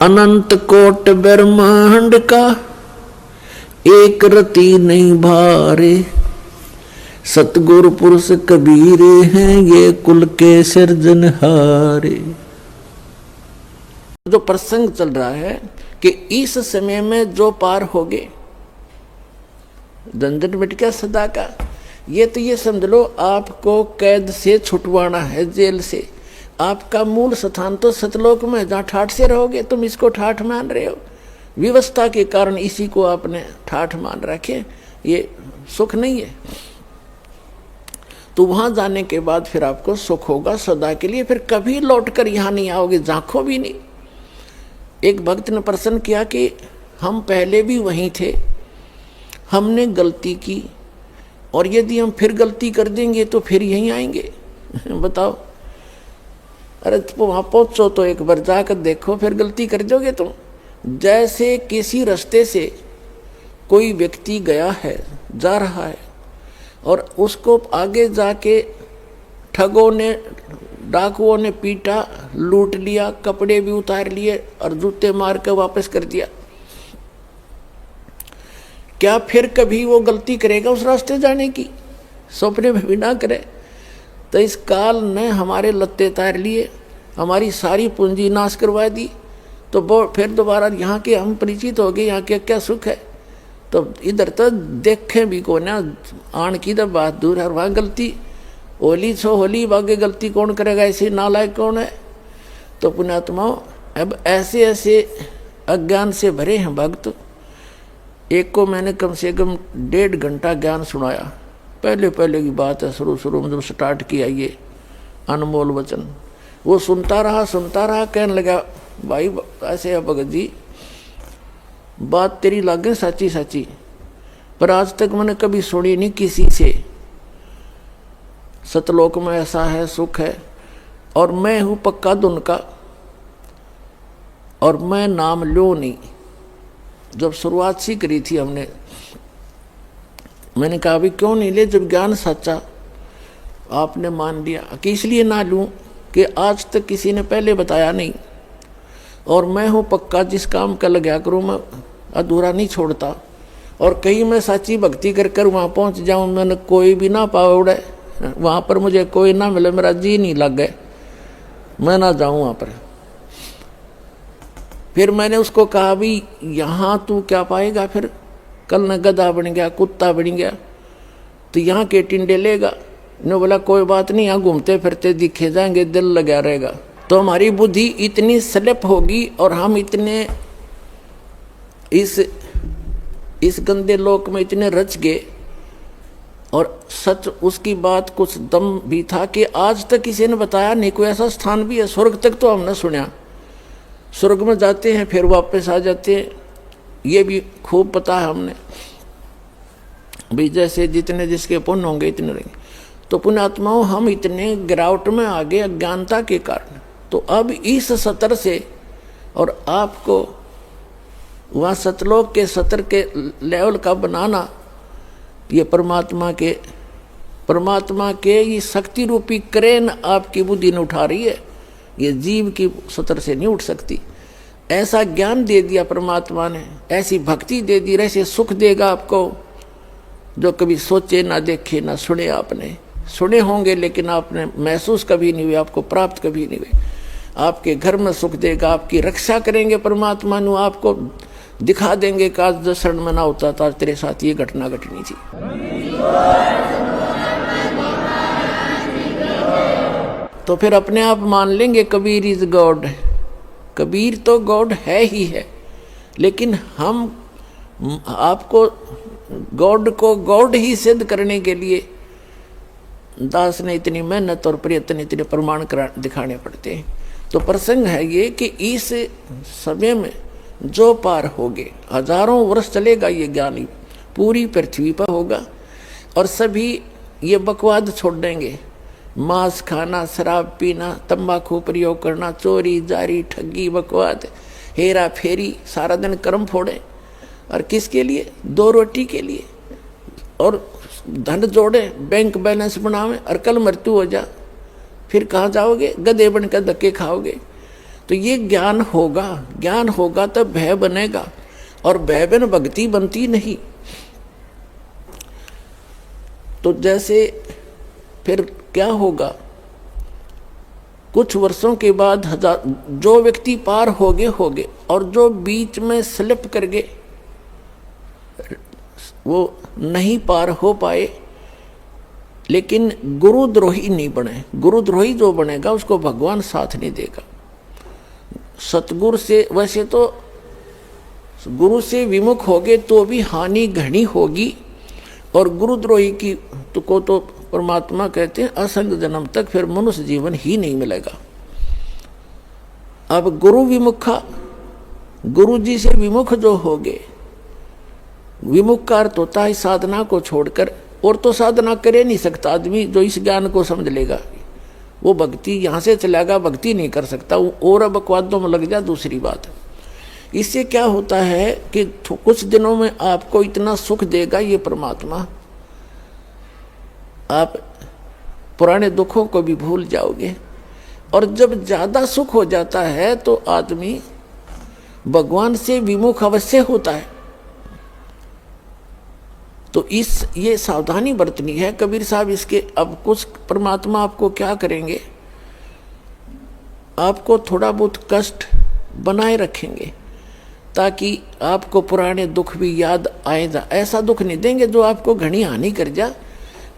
अनंत coat ब्रह्मांड का एक रति नहीं भारे, सतगुरु पुरुष कबीर हैं ये कुल के सिरजनहारे। जो प्रसंग चल रहा है कि इस समय में जो पार हो गए, झंझट मिट गया सदा का। ये तो ये समझ लो आपको कैद से छुटवाना है, जेल से। आपका मूल स्थान तो सतलोक में, जहाँ ठाठ से रहोगे। तुम इसको ठाठ मान रहे हो, व्यवस्था के कारण इसी को आपने ठाठ मान रखे। ये सुख नहीं है। तो वहां जाने के बाद फिर आपको सुख होगा सदा के लिए। फिर कभी लौटकर यहाँ नहीं आओगे, झांको भी नहीं। एक भक्त ने प्रश्न किया कि हम पहले भी वहीं थे, हमने गलती की, और यदि हम फिर गलती कर देंगे तो फिर यहीं आएंगे। बताओ। अरे तुम वहाँ पहुँचो तो एक बार जाकर देखो, फिर गलती कर दोगे तुम। जैसे किसी रास्ते से कोई व्यक्ति गया है, जा रहा है, और उसको आगे जाके ठगों ने, डाकुओं ने पीटा, लूट लिया, कपड़े भी उतार लिए और जूते मार कर वापस कर दिया। क्या फिर कभी वो गलती करेगा उस रास्ते जाने की? सपने में भी ना करे। तो इस काल ने हमारे लत्ते तार लिए, हमारी सारी पूंजी नाश करवा दी। तो फिर दोबारा यहाँ के हम परिचित हो गए, यहाँ के क्या सुख है। तो इधर तो देखें भी को ना, आन की तो बात दूर है। वहाँ गलती होली छो होली, बागे गलती कौन करेगा? ऐसे नालायक कौन है? तो पुण्यात्माओं, अब ऐसे ऐसे अज्ञान से भरे हैं भक्त। एक को मैंने कम से कम 1.5 घंटा ज्ञान सुनाया। पहले की बात है, शुरू में जब स्टार्ट किया ये अनमोल वचन। वो सुनता रहा, कहने लगा, भाई ऐसे है भगत जी, बात तेरी लागे सच्ची, पर आज तक मैंने कभी सुनी नहीं किसी से। सतलोक में ऐसा है, सुख है, और मैं हूं पक्का धुन का, और मैं नाम लो नहीं। जब शुरुआत सी करी थी हमने, मैंने कहा अभी क्यों नहीं ले, जब ज्ञान सच्चा आपने मान लिया। कि इसलिए ना लूं कि आज तक किसी ने पहले बताया नहीं, और मैं हूं पक्का, जिस काम का लगा करूं मैं अधूरा नहीं छोड़ता। और कहीं मैं सच्ची भक्ति कर वहाँ पहुँच जाऊँ, मैंने कोई भी ना पावे उड़े, वहाँ पर मुझे कोई ना मिले, मेरा जी नहीं लग गए, मैं ना जाऊँ वहाँ पर। फिर मैंने उसको कहा भी यहाँ तू क्या पाएगा? फिर कल न गधा बन गया, कुत्ता बन गया, तो यहाँ के टिंडे लेगा। ने बोला कोई बात नहीं, यहाँ घूमते फिरते दिखे जाएंगे, दिल लगा रहेगा। तो हमारी बुद्धि इतनी स्लिप होगी और हम इतने इस गंदे लोक में इतने रच गए। और सच उसकी बात कुछ दम भी था कि आज तक किसी ने बताया नहीं। कोई ऐसा स्थान भी है, स्वर्ग तक तो हमने सुना, स्वर्ग में जाते हैं फिर वापस आ जाते हैं, ये भी खूब पता है हमने भी। जैसे जितने जिसके पुण्य होंगे इतने रहेंगे। तो पुण्यात्माओं, हम इतने गिरावट में आ गए अज्ञानता के कारण। तो अब इस सतर से, और आपको वहाँ सतलोक के सतर के लेवल का बनाना, ये परमात्मा के ये शक्ति रूपी क्रेन आपकी बुद्धि ने उठा रही है। ये जीव की सतर से नहीं उठ सकती। ऐसा ज्ञान दे दिया परमात्मा ने, ऐसी भक्ति दे दी, ऐसे सुख देगा आपको जो कभी सोचे ना देखे ना सुने। आपने सुने होंगे लेकिन आपने महसूस कभी नहीं हुए, आपको प्राप्त कभी नहीं हुए। आपके घर में सुख देगा, आपकी रक्षा करेंगे परमात्मा नु, आपको दिखा देंगे कि आज 10 शरण में ना होता था, तेरे साथ ये घटना घटनी थी। तो फिर अपने आप मान लेंगे कबीर इज गॉड। कबीर तो गॉड है ही है, लेकिन हम आपको गॉड को गॉड ही सिद्ध करने के लिए दास ने इतनी मेहनत और प्रयत्न, इतने प्रमाण दिखाने पड़ते हैं। तो प्रसंग है ये कि इस समय में जो पार होगे, हजारों वर्ष चलेगा ये ज्ञान, पूरी पृथ्वी पर होगा, और सभी ये बकवाद छोड़ देंगे। मांस खाना, शराब पीना, तंबाकू प्रयोग करना, चोरी जारी, ठगी, बकवाद, हेरा फेरी, सारा दिन कर्म फोड़े। और किसके लिए? 2 रोटी के लिए। और धन जोड़े, बैंक बैलेंस बनावे, और कल मृत्यु हो जा, फिर कहाँ जाओगे? गधे बनकर धक्के खाओगे। तो ये ज्ञान होगा, ज्ञान होगा तब भय बनेगा, और भय बिन भक्ति बनती नहीं। तो जैसे फिर क्या होगा, कुछ वर्षों के बाद जो व्यक्ति पार हो गए और जो बीच में स्लिप कर गए वो नहीं पार हो पाए, लेकिन गुरुद्रोही नहीं बने। गुरुद्रोही जो बनेगा उसको भगवान साथ नहीं देगा। सतगुरु से, वैसे तो गुरु से विमुख होगे तो भी हानि घनी होगी, और गुरुद्रोही की तो परमात्मा कहते हैं असंग जन्म तक फिर मनुष्य जीवन ही नहीं मिलेगा। अब गुरु विमुखा, गुरु जी से विमुख जो हो गए, विमुख का अर्थ होता है साधना को छोड़कर, और तो साधना करे नहीं सकता आदमी जो इस ज्ञान को समझ लेगा। वो भक्ति यहाँ से चलेगा, भक्ति नहीं कर सकता, और अब बकवादों में लग जा, दूसरी बात। इससे क्या होता है कि कुछ दिनों में आपको इतना सुख देगा ये परमात्मा, आप पुराने दुखों को भी भूल जाओगे। और जब ज़्यादा सुख हो जाता है तो आदमी भगवान से विमुख अवश्य होता है। तो ये सावधानी बरतनी है कबीर साहब इसके। अब कुछ परमात्मा आपको क्या करेंगे, आपको थोड़ा बहुत कष्ट बनाए रखेंगे ताकि आपको पुराने दुख भी याद आए जा। ऐसा दुख नहीं देंगे जो आपको घनी हानि कर जा,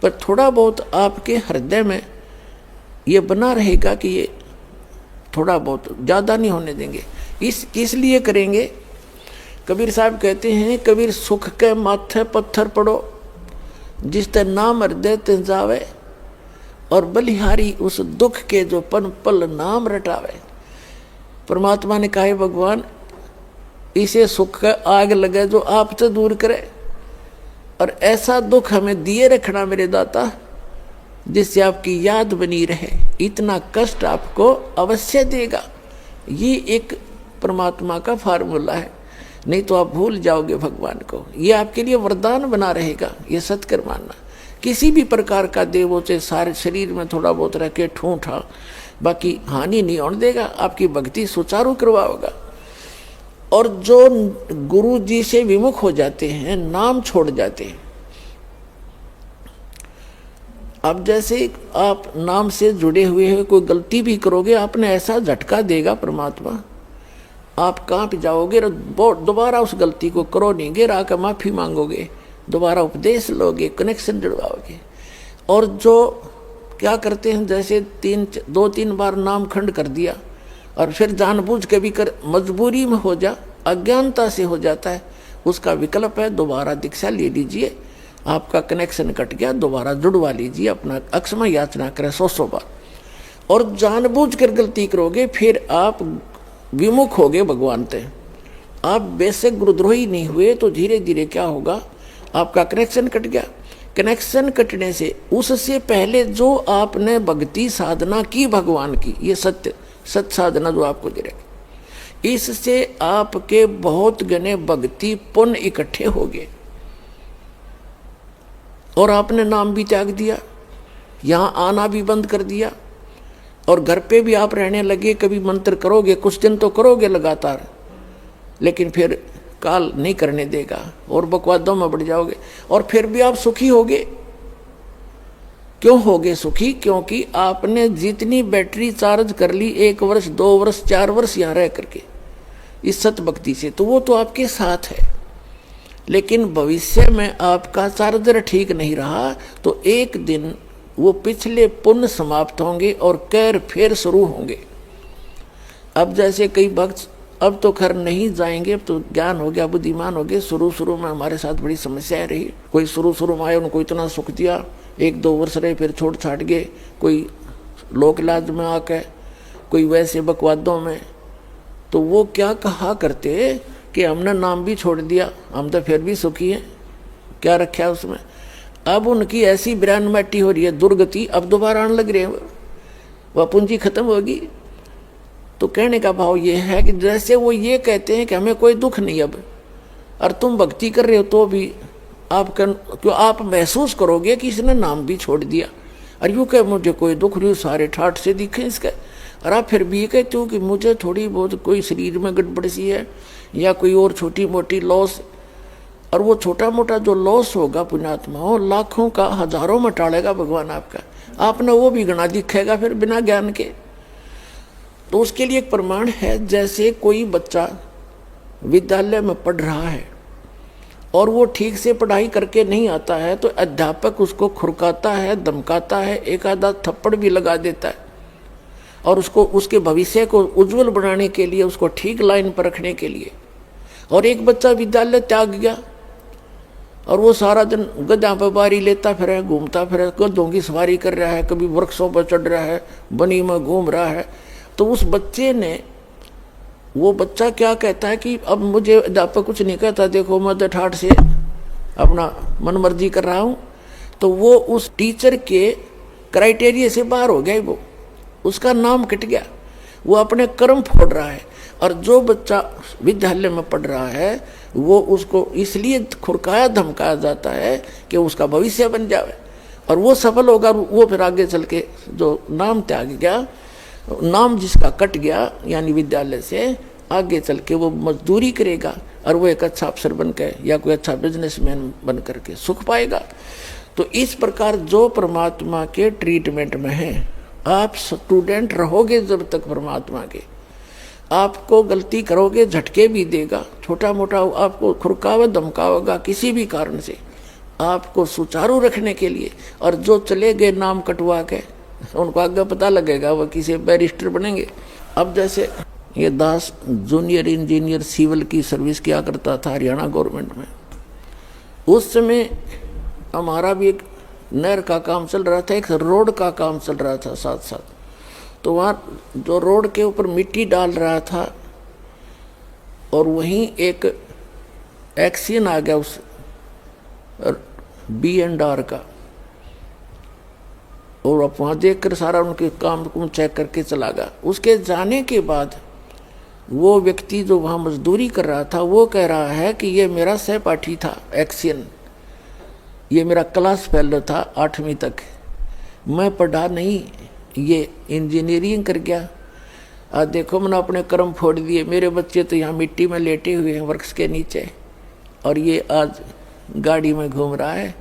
पर थोड़ा बहुत आपके हृदय में ये बना रहेगा कि ये थोड़ा बहुत, ज़्यादा नहीं होने देंगे। किस लिए करेंगे? कबीर साहब कहते हैं, कबीर सुख के माथे पत्थर पड़ो, जिस ते नाम हृदय ते जावे, और बलिहारी उस दुख के जो पन पल नाम रटावे। परमात्मा ने कहा भगवान इसे सुख का आग लगे जो आप तो दूर करे, और ऐसा दुख हमें दिए रखना मेरे दाता जिससे आपकी याद बनी रहे। इतना कष्ट आपको अवश्य देगा। ये एक परमात्मा का फार्मूला है, नहीं तो आप भूल जाओगे भगवान को। ये आपके लिए वरदान बना रहेगा, ये सत्कर मानना। किसी भी प्रकार का देवों से सारे शरीर में थोड़ा बहुत रह के ठूठा, बाकी हानि नहीं होने देगा, आपकी भक्ति सुचारू करवाओगा। और जो गुरु जी से विमुख हो जाते हैं, नाम छोड़ जाते हैं, अब जैसे आप नाम से जुड़े हुए हैं, कोई गलती भी करोगे आपने ऐसा झटका देगा परमात्मा, आप कांप जाओगे, दोबारा उस गलती को करो नहीं, गिर आकर माफ़ी मांगोगे, दोबारा उपदेश लोगे, कनेक्शन जुड़वाओगे। और जो क्या करते हैं, जैसे 2-3 बार नाम खंड कर दिया और फिर जानबूझ के भी कर, मजबूरी में हो जा, अज्ञानता से हो जाता है, उसका विकल्प है दोबारा दीक्षा ले लीजिए, आपका कनेक्शन कट गया, दोबारा जुड़वा लीजिए, अपना अक्षमा याचना करें 100 बार। और जानबूझ कर गलती करोगे फिर आप विमुख होगे भगवान से। आप बेसिक गुरुद्रोही नहीं हुए तो धीरे धीरे क्या होगा, आपका कनेक्शन कट गया। कनेक्शन कटने से उससे पहले जो आपने भक्ति साधना की भगवान की, ये सत्य साधना जो आपको दे रहे, इससे आपके बहुत गने भक्ति पुण्य इकट्ठे हो गए और आपने नाम भी त्याग दिया, यहाँ आना भी बंद कर दिया, और घर पे भी आप रहने लगे। कभी मंत्र करोगे, कुछ दिन तो करोगे लगातार, लेकिन फिर काल नहीं करने देगा और बकवादों में बढ़ जाओगे, और फिर भी आप सुखी होगे। क्यों होगे सुखी? क्योंकि आपने जितनी बैटरी चार्ज कर ली 1 वर्ष 2 वर्ष 4 वर्ष यहाँ रह करके इस सत भक्ति से, तो वो तो आपके साथ है। लेकिन भविष्य में आपका चार्जर ठीक नहीं रहा तो एक दिन वो पिछले पुण्य समाप्त होंगे और कैर फिर शुरू होंगे। अब जैसे कई भक्त अब तो खैर नहीं जाएंगे, अब तो ज्ञान हो गया, बुद्धिमान हो गए। शुरू में हमारे साथ बड़ी समस्याएं रही। कोई शुरू में आए, उनको इतना सुख दिया, 1-2 वर्ष रहे, फिर छोड़ छाट गए। कोई लोक इलाज में आके, कोई वैसे बकवादों में। तो वो क्या कहा करते कि हमने नाम भी छोड़ दिया, हम तो फिर भी सुखी हैं, क्या रखा है उसमें। अब उनकी ऐसी ब्रांड मैटी हो रही है, दुर्गति, अब दोबारा आने लग रहे हैं, वह पूंजी खत्म होगी। तो कहने का भाव ये है कि जैसे वो ये कहते हैं कि हमें कोई दुख नहीं अब, और तुम भक्ति कर रहे हो तो भी क्यों आप महसूस करोगे कि इसने नाम भी छोड़ दिया, और यूँ कह मुझे कोई दुख नहीं, सारे ठाठ से दिखे इसका। और आप फिर भी ये कहते हो कि मुझे थोड़ी बहुत कोई शरीर में गड़बड़ सी है या कोई और छोटी मोटी लॉस, और वो छोटा मोटा जो लॉस होगा पुण्यात्मा हो लाखों का हजारों में टालेगा भगवान आपका, आपने वो भी गणा दिखेगा फिर बिना ज्ञान के। तो उसके लिए एक प्रमाण है, जैसे कोई बच्चा विद्यालय में पढ़ रहा है और वो ठीक से पढ़ाई करके नहीं आता है तो अध्यापक उसको खुरकाता है, धमकाता है, एक आधा थप्पड़ भी लगा देता है, और उसको उसके भविष्य को उज्जवल बनाने के लिए, उसको ठीक लाइन पर रखने के लिए। और एक बच्चा विद्यालय त्याग गया और वो सारा दिन गधा पर बारी लेता फिर है, घूमता फिर है, गधों की सवारी कर रहा है, कभी वृक्षों पर चढ़ रहा है, बनी में घूम रहा है, तो उस बच्चे ने, वो बच्चा क्या कहता है कि अब मुझे अध्यापक कुछ नहीं कहता, देखो मैं तो ठाठ से अपना मनमर्जी कर रहा हूँ। तो वो उस टीचर के क्राइटेरिया से बाहर हो गया, वो उसका नाम कट गया, वो अपने कर्म फोड़ रहा है। और जो बच्चा विद्यालय में पढ़ रहा है वो उसको इसलिए खुरकाया धमकाया जाता है कि उसका भविष्य बन जाए और वो सफल होगा। वो फिर आगे चल के जो नाम त्याग गया, नाम जिसका कट गया यानी विद्यालय से, आगे चल के वो मजदूरी करेगा और वो एक अच्छा अफसर बन के या कोई अच्छा बिजनेसमैन बन करके सुख पाएगा। तो इस प्रकार जो परमात्मा के ट्रीटमेंट में है, आप स्टूडेंट रहोगे जब तक परमात्मा के, आपको गलती करोगे झटके भी देगा, छोटा मोटा आपको खुरकावे धमकावेगा किसी भी कारण से, आपको सुचारू रखने के लिए। और जो चले गए नाम कटवा के, उनको आगे पता लगेगा वो किसी बैरिस्टर बनेंगे। अब जैसे ये दास जूनियर इंजीनियर सिविल की सर्विस किया करता था हरियाणा गवर्नमेंट में, उस समय हमारा भी एक नहर का काम चल रहा था, एक रोड का काम चल रहा था साथ साथ। तो वहाँ जो रोड के ऊपर मिट्टी डाल रहा था और वहीं एक एक्सीडेंट आ गया उस B&R का, और अब वहाँ देख कर सारा उनके काम को चेक करके चला गया। उसके जाने के बाद वो व्यक्ति जो वहाँ मजदूरी कर रहा था वो कह रहा है कि ये मेरा सहपाठी था एक्सीडेंट, ये मेरा क्लास फेलो था 8वीं तक, मैं पढ़ा नहीं, ये इंजीनियरिंग कर गया। आज देखो मैंने अपने कर्म फोड़ दिए, मेरे बच्चे तो यहाँ मिट्टी में लेटे हुए हैं वृक्ष के नीचे और ये आज गाड़ी में घूम रहा है।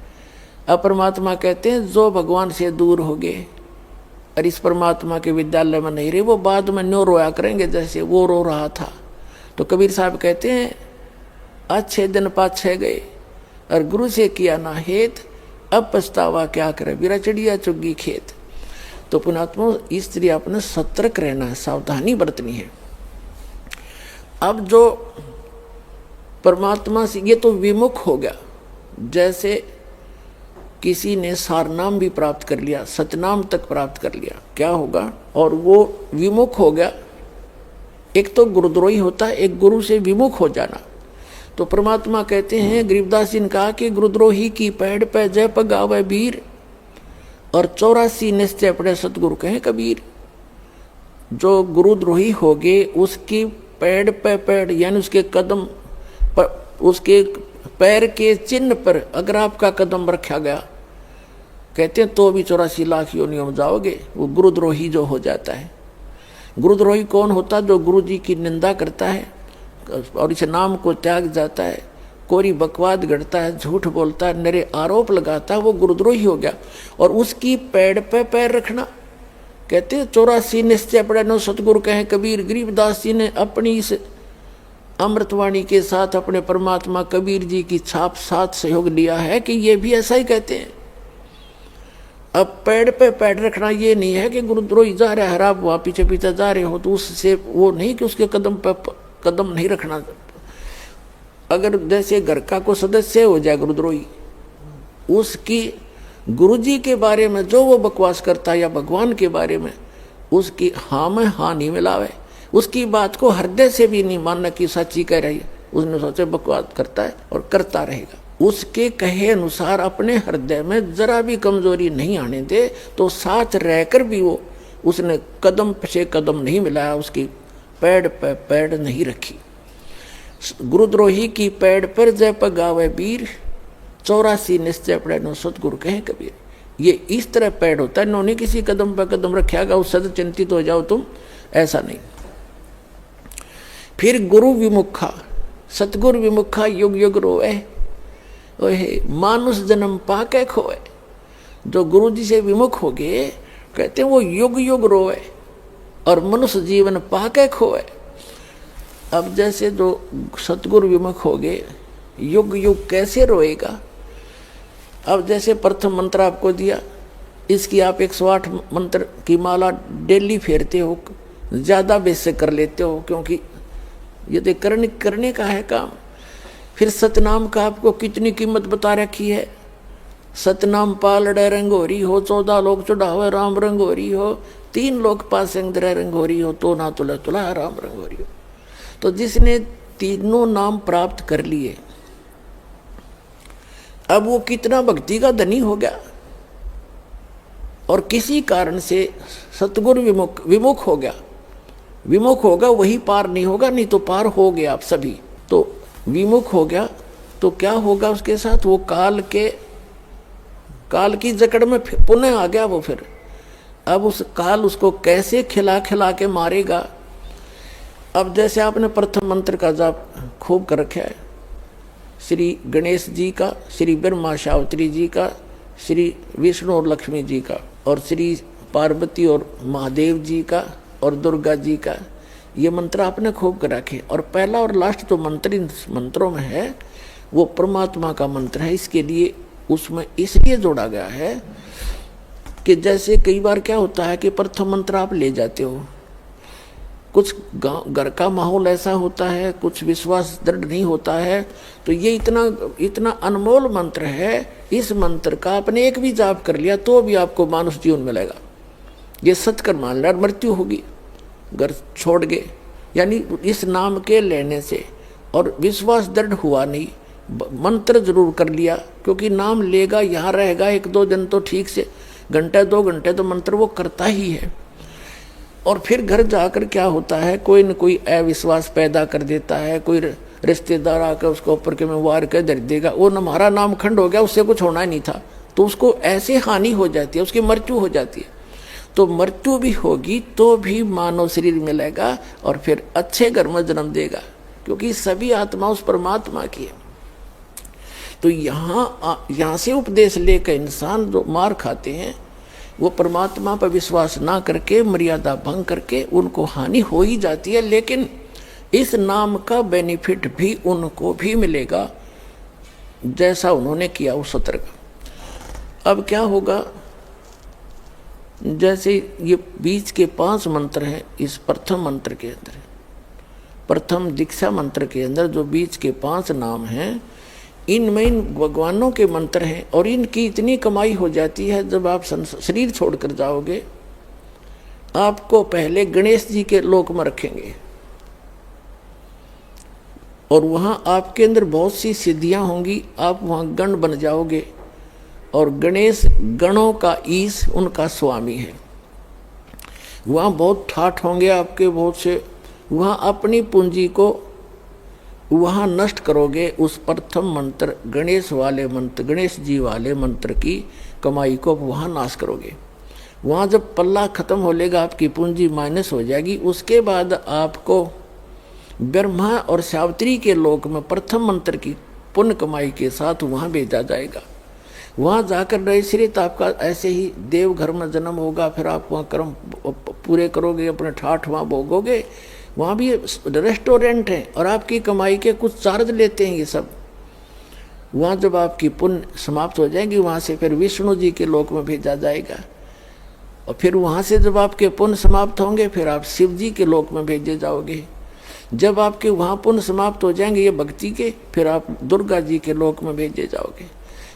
अब परमात्मा कहते हैं जो भगवान से दूर हो गए और इस परमात्मा के विद्यालय में नहीं रहे, वो बाद में न्यो रोया करेंगे जैसे वो रो रहा था। तो कबीर साहब कहते हैं अच्छे दिन पाछे गए और गुरु से किया ना हेत, अब पछतावा क्या करे, बिरा चिड़िया चुग्गी खेत। तो पुणात्मा इस तरह अपने सतर्क रहना है, सावधानी बरतनी है। अब जो परमात्मा से ये तो विमुख हो गया, जैसे किसी ने सारनाम भी प्राप्त कर लिया, सतनाम तक प्राप्त कर लिया, क्या होगा? और वो विमुख हो गया। एक तो गुरुद्रोही होता है, एक गुरु से विमुख हो जाना। तो परमात्मा कहते हैं, गरीबदास जी ने कहा कि गुरुद्रोही की पैड़ पे जय पगावे वीर और 84 निश्चय पड़े सतगुरु कहे कबीर। जो गुरुद्रोही हो गए उसकी पैड़ पे पैड़ यानी उसके कदम पर, उसके पैर के चिन्ह पर अगर आपका कदम रखा गया, कहते हैं तो भी 84 लाख योनियों में जाओगे। वो गुरुद्रोही जो हो जाता है। गुरुद्रोही कौन होता? जो गुरु जी की निंदा करता है और इस नाम को त्याग जाता है, कोरी बकवाद गढ़ता है, झूठ बोलता है, नरे आरोप लगाता है, वो गुरुद्रोही हो गया। और उसकी पैड़ पे पैर रखना, कहते हैं 84 निश्चय पड़े नो सतगुरु कहे कबीर। गरीबदास जी ने अपनी इस अमृतवाणी के साथ अपने परमात्मा कबीर जी की छाप साथ सहयोग लिया है कि ये भी ऐसा ही कहते हैं। अब पैड़ पे पैड़ रखना ये नहीं है कि गुरुद्रोही जा रहा है, आप वहाँ पीछे पीछे जा रहे हो तो उससे वो नहीं कि उसके कदम पे कदम नहीं रखना। अगर जैसे घर का कोई सदस्य हो जाए गुरुद्रोही, उसकी गुरुजी के बारे में जो वो बकवास करता है या भगवान के बारे में, उसकी हाँ में हाँ नहीं मिलावे, उसकी बात को हृदय से भी नहीं मानना कि सच्ची कह रही है, उसने सोचे बकवास करता है और करता रहेगा। उसके कहे अनुसार अपने हृदय में जरा भी कमजोरी नहीं आने दे, तो साथ रहकर भी वो उसने कदम से कदम नहीं मिलाया, उसकी पैड़ पे पैड़ नहीं रखी। गुरुद्रोही की पैड़ पर जय पगावे वीर, 84 निश्चय पड़े नो सतगुरु कहे कबीर। ये इस तरह पैड़ होता है, इन्होंने किसी कदम पर कदम रखेगा, उससे चिंतित हो जाओ तुम ऐसा नहीं। फिर गुरु विमुखा, सतगुरु विमुखा युग युग रोए, ओहे मानुष जन्म पाके खोए। जो गुरु जी से विमुख हो गए, कहते हैं वो युग युग रोए और मनुष्य जीवन पाके खोए। अब जैसे जो सतगुरु विमुख हो गए, युग युग कैसे रोएगा। अब जैसे प्रथम मंत्र आपको दिया, इसकी आप 108 मंत्र की माला डेली फेरते हो, ज़्यादा बेशक कर लेते हो, क्योंकि ये तो करने का है काम। फिर सतनाम का आपको कितनी कीमत बता रखी है। सतनाम पालड़े रंगोरी हो, 14 लोग चढ़ावे राम रंगोरी हो, 3 लोग पास रंगोरी हो, तो ना तुला तुला राम रंगोरी हो। तो जिसने तीनों नाम प्राप्त कर लिए, अब वो कितना भक्ति का धनी हो गया। और किसी कारण से सतगुरु विमुख हो गया, विमुख होगा वही पार नहीं होगा, नहीं तो पार हो गया आप सभी। तो विमुख हो गया तो क्या होगा उसके साथ, वो काल की जकड़ में पुनः आ गया वो। फिर अब उस काल उसको कैसे खिला खिला के मारेगा। अब जैसे आपने प्रथम मंत्र का जाप खूब कर रखा है, श्री गणेश जी का, श्री ब्रह्मा सावित्री जी का, श्री विष्णु और लक्ष्मी जी का, और श्री पार्वती और महादेव जी का, और दुर्गा जी का, ये मंत्र आपने खूब कर रखे। और पहला और लास्ट जो मंत्र इन मंत्रों में है वो परमात्मा का मंत्र है। इसके लिए उसमें इसलिए जोड़ा गया है कि जैसे कई बार क्या होता है कि प्रथम मंत्र आप ले जाते हो, कुछ घर का माहौल ऐसा होता है, कुछ विश्वास दृढ़ नहीं होता है, तो ये इतना अनमोल मंत्र है, इस मंत्र का आपने एक भी जाप कर लिया तो भी आपको मानुष जीवन मिलेगा। ये सत्कर मान लिया, मृत्यु होगी घर छोड़ गए, यानी इस नाम के लेने से, और विश्वास दृढ़ हुआ नहीं, मंत्र जरूर कर लिया, क्योंकि नाम लेगा यहाँ रहेगा 1-2 दिन तो ठीक से, घंटे 2 घंटे तो मंत्र वो करता ही है। और फिर घर जाकर क्या होता है, कोई न कोई अविश्वास पैदा कर देता है, कोई रिश्तेदार आकर उसको ऊपर के में वार कर दे देगा, वो हमारा नाम खंड हो गया, उससे कुछ होना ही नहीं था, तो उसको ऐसे हानि हो जाती है, उसकी मृत्यु हो जाती है। तो मृत्यु भी होगी तो भी मानव शरीर मिलेगा और फिर अच्छे घर में जन्म देगा, क्योंकि सभी आत्मा उस परमात्मा की है। तो यहाँ से उपदेश लेकर इंसान जो मार खाते हैं वो परमात्मा पर विश्वास ना करके, मर्यादा भंग करके, उनको हानि हो ही जाती है। लेकिन इस नाम का बेनिफिट भी उनको भी मिलेगा जैसा उन्होंने किया उस सत्र का। अब क्या होगा, जैसे ये बीच के 5 मंत्र हैं इस प्रथम मंत्र के अंदर, प्रथम दीक्षा मंत्र के अंदर जो बीच के 5 नाम हैं, इनमें इन भगवानों के मंत्र हैं, और इनकी इतनी कमाई हो जाती है। जब आप शरीर छोड़कर जाओगे, आपको पहले गणेश जी के लोक में रखेंगे, और वहाँ आपके अंदर बहुत सी सिद्धियाँ होंगी, आप वहाँ गण बन जाओगे, और गणेश गणों का ईश उनका स्वामी है। वहाँ बहुत ठाठ होंगे आपके बहुत से, वहाँ अपनी पूंजी को वहाँ नष्ट करोगे। उस प्रथम मंत्र गणेश वाले मंत्र, गणेश जी वाले मंत्र की कमाई को वहाँ नाश करोगे। वहाँ जब पल्ला खत्म हो लेगा, आपकी पूंजी माइनस हो जाएगी, उसके बाद आपको ब्रह्मा और सावित्री के लोक में प्रथम मंत्र की पुण्य कमाई के साथ वहाँ भेजा जाएगा। वहाँ जाकर नैश्रित आपका ऐसे ही देव घर में जन्म होगा, फिर आप वहाँ कर्म पूरे करोगे, अपने ठाठ वहाँ भोगोगे। वहाँ भी रेस्टोरेंट है और आपकी कमाई के कुछ चार्ज लेते हैं ये सब। वहाँ जब आपकी पुण्य समाप्त हो जाएगी, वहाँ से फिर विष्णु जी के लोक में भेजा जाएगा, और फिर वहाँ से जब आपके पुण्य समाप्त होंगे फिर आप शिव जी के लोक में भेजे जाओगे। जब आपके वहाँ पुण्य समाप्त हो जाएंगे ये भक्ति के, फिर आप दुर्गा जी के लोक में भेजे जाओगे।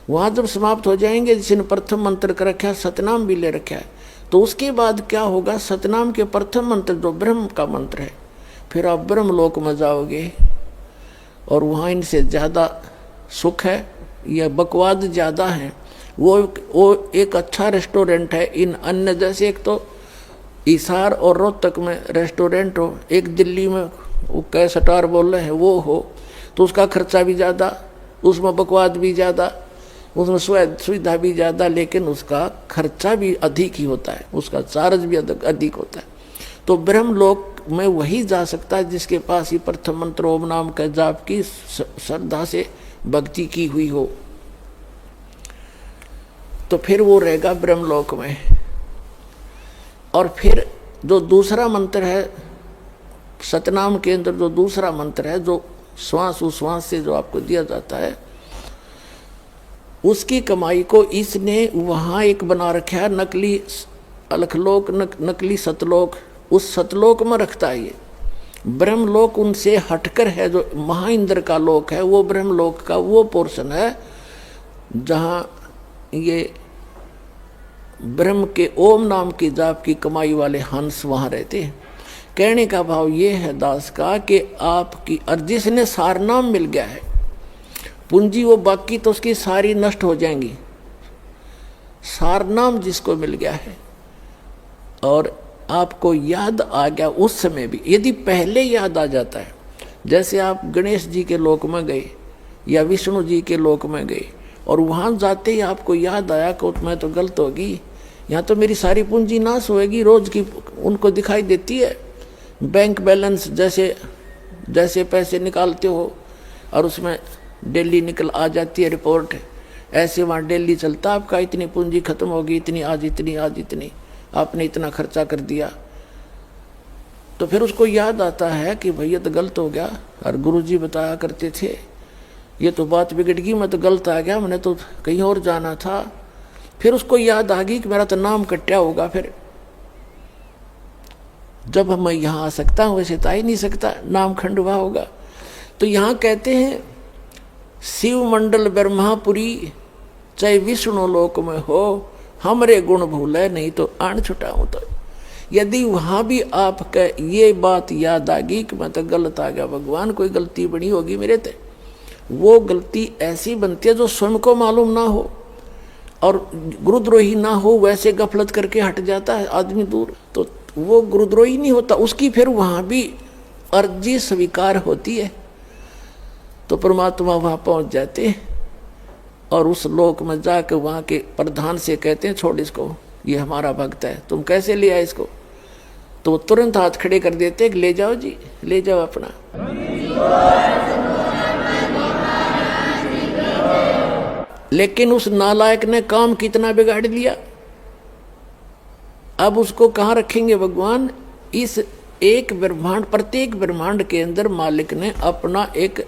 वहाँ जब समाप्त हो जाएंगे, जिसने प्रथम मंत्र कर रखा है, सतनाम भी ले रखा है, तो उसके बाद क्या होगा, सतनाम के प्रथम मंत्र जो ब्रह्म का मंत्र है, फिर आप ब्रह्म लोक में जाओगे, और वहाँ इनसे ज़्यादा सुख है, यह बकवाद ज़्यादा है। वो एक अच्छा रेस्टोरेंट है। इन अन्य जैसे एक तो हिसार और रोहतक में रेस्टोरेंट हो, एक दिल्ली में वो कैसटार बोल रहे हैं वो हो, तो उसका खर्चा भी ज़्यादा, उसमें बकवाद भी ज़्यादा, उसमें सुविधा भी ज़्यादा, लेकिन उसका खर्चा भी अधिक ही होता है, उसका चार्ज भी अधिक होता है। तो ब्रह्मलोक में वही जा सकता है जिसके पास ही प्रथम मंत्र ओम नाम के जाप की श्रद्धा से भक्ति की हुई हो, तो फिर वो रहेगा ब्रह्मलोक में। और फिर जो दूसरा मंत्र है सतनाम के अंदर, जो दूसरा मंत्र है जो श्वास उश्वास से जो आपको दिया जाता है, उसकी कमाई को इसने वहाँ एक बना रखा है नकली अलखलोक, नकली सतलोक। उस सतलोक में रखता है ये। ब्रह्मलोक उनसे हटकर है, जो महाइंद्र का लोक है, वो ब्रह्मलोक का वो पोर्शन है जहाँ ये ब्रह्म के ओम नाम की जाप की कमाई वाले हंस वहाँ रहते हैं। कहने का भाव ये है दास का कि आपकी और जिसने सारनाम मिल गया है पूंजी, वो बाकी तो उसकी सारी नष्ट हो जाएंगी। सारनाम जिसको मिल गया है और आपको याद आ गया उस समय भी, यदि पहले याद आ जाता है, जैसे आप गणेश जी के लोक में गए या विष्णु जी के लोक में गए और वहाँ जाते ही आपको याद आया कि मैं तो गलत होगी, यहाँ तो मेरी सारी पूंजी नाश होएगी, रोज की उनको दिखाई देती है बैंक बैलेंस, जैसे जैसे पैसे निकालते हो और उसमें डेली निकल आ जाती है रिपोर्ट, ऐसे वहाँ डेली चलता आपका इतनी पूंजी खत्म होगी, इतनी आज इतनी, आज इतनी, आपने इतना खर्चा कर दिया। तो फिर उसको याद आता है कि भैया तो गलत हो गया, और गुरुजी बताया करते थे ये तो बात बिगड़ गई, मैं तो गलत आ गया, मैंने तो कहीं और जाना था। फिर उसको याद आ गई कि मेरा तो नाम कट्या होगा, फिर जब मैं यहाँ आ सकता हूँ वैसे तो आ ही नहीं सकता, नाम खंडवा होगा। तो यहाँ कहते हैं शिव मंडल ब्रह्मापुरी चाहे विष्णु लोक में हो, हमरे गुण भूले नहीं तो आन छुटाऊं। तो यदि वहाँ भी आपका ये बात याद आ गई कि मैं तो गलत आ गया, भगवान कोई गलती बनी होगी मेरे ते, वो गलती ऐसी बनती है जो स्वयं को मालूम ना हो और गुरुद्रोही ना हो, वैसे गफलत करके हट जाता है आदमी दूर, तो वो गुरुद्रोही नहीं होता, उसकी फिर वहाँ भी अर्जी स्वीकार होती है। तो परमात्मा वहाँ पहुँच जाते हैं और उस लोक में जाकर वहाँ के प्रधान से कहते हैं छोड़ इसको, ये हमारा भक्त है, तुम कैसे ले आए इसको? तो वो तुरंत हाथ खड़े कर देते ले जाओ जी, ले जाओ अपना। लेकिन उस नालायक ने काम कितना बिगाड़ दिया, अब उसको कहाँ रखेंगे भगवान? इस एक ब्रह्मांड, प्रत्येक ब्रह्मांड के अंदर मालिक ने अपना एक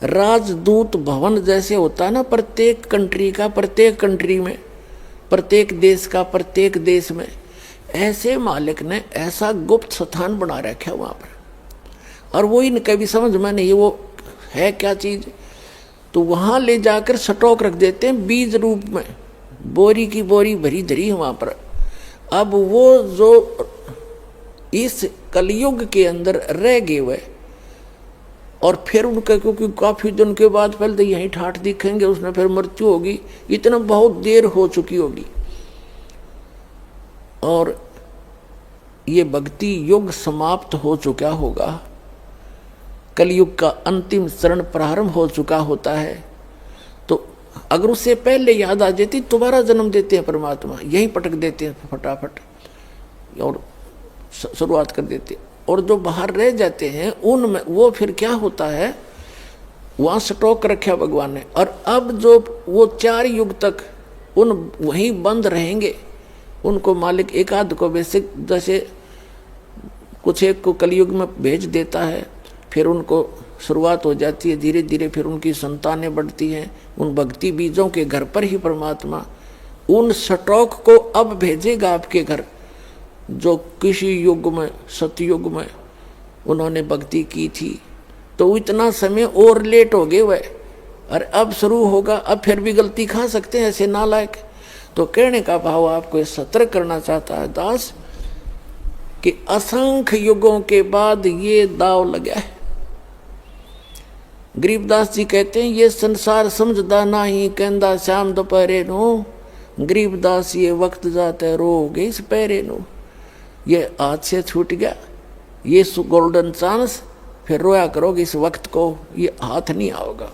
राजदूत भवन जैसे होता है ना, प्रत्येक कंट्री का, प्रत्येक कंट्री में, प्रत्येक देश का प्रत्येक देश में, ऐसे मालिक ने ऐसा गुप्त स्थान बना रखा है वहाँ पर। और वो इनके भी समझ में नहीं वो है क्या चीज़, तो वहाँ ले जाकर स्टॉक रख देते हैं बीज रूप में, बोरी की बोरी भरी धरी है वहाँ पर। अब वो जो इस कलयुग के अंदर रह गए हुए और फिर उनका, क्योंकि काफ़ी दिन के बाद पहले तो यहीं ठाठ दिखेंगे, उसमें फिर मृत्यु होगी, इतना बहुत देर हो चुकी होगी और ये भक्ति युग समाप्त हो चुका होगा, कलयुग का अंतिम चरण प्रारंभ हो चुका होता है। तो अगर उससे पहले याद आ जाती, दोबारा जन्म देते हैं परमात्मा, यहीं पटक देते हैं फटाफट और शुरुआत कर देते हैं। और जो बाहर रह जाते हैं उनमें वो फिर क्या होता है, वहाँ स्टॉक रखा भगवान ने, और अब जो वो 4 युग तक उन वहीं बंद रहेंगे, उनको मालिक एक आध को बेसिक जैसे कुछ एक को कलयुग में भेज देता है, फिर उनको शुरुआत हो जाती है धीरे धीरे, फिर उनकी संतानें बढ़ती हैं, उन भक्ति बीजों के घर पर ही परमात्मा उन स्टॉक को अब भेजेगा आपके घर, जो किसी युग में, सतयुग में उन्होंने भक्ति की थी। तो इतना समय और लेट हो गए वह, और अब शुरू होगा, अब फिर भी गलती खा सकते हैं ऐसे नालायक। तो कहने का भाव आपको सतर्क करना चाहता है दास कि असंख्य युगों के बाद ये दाव लगा है। गरीबदास जी कहते हैं ये संसार समझदा नहीं, कहंदा श्याम दोपहरे नो, गरीबदास ये वक्त जाते रोगे इस पैरे नो। ये हाथ से छूट गया ये गोल्डन चांस, फिर रोया करोगे इस वक्त को, ये हाथ नहीं आओगा।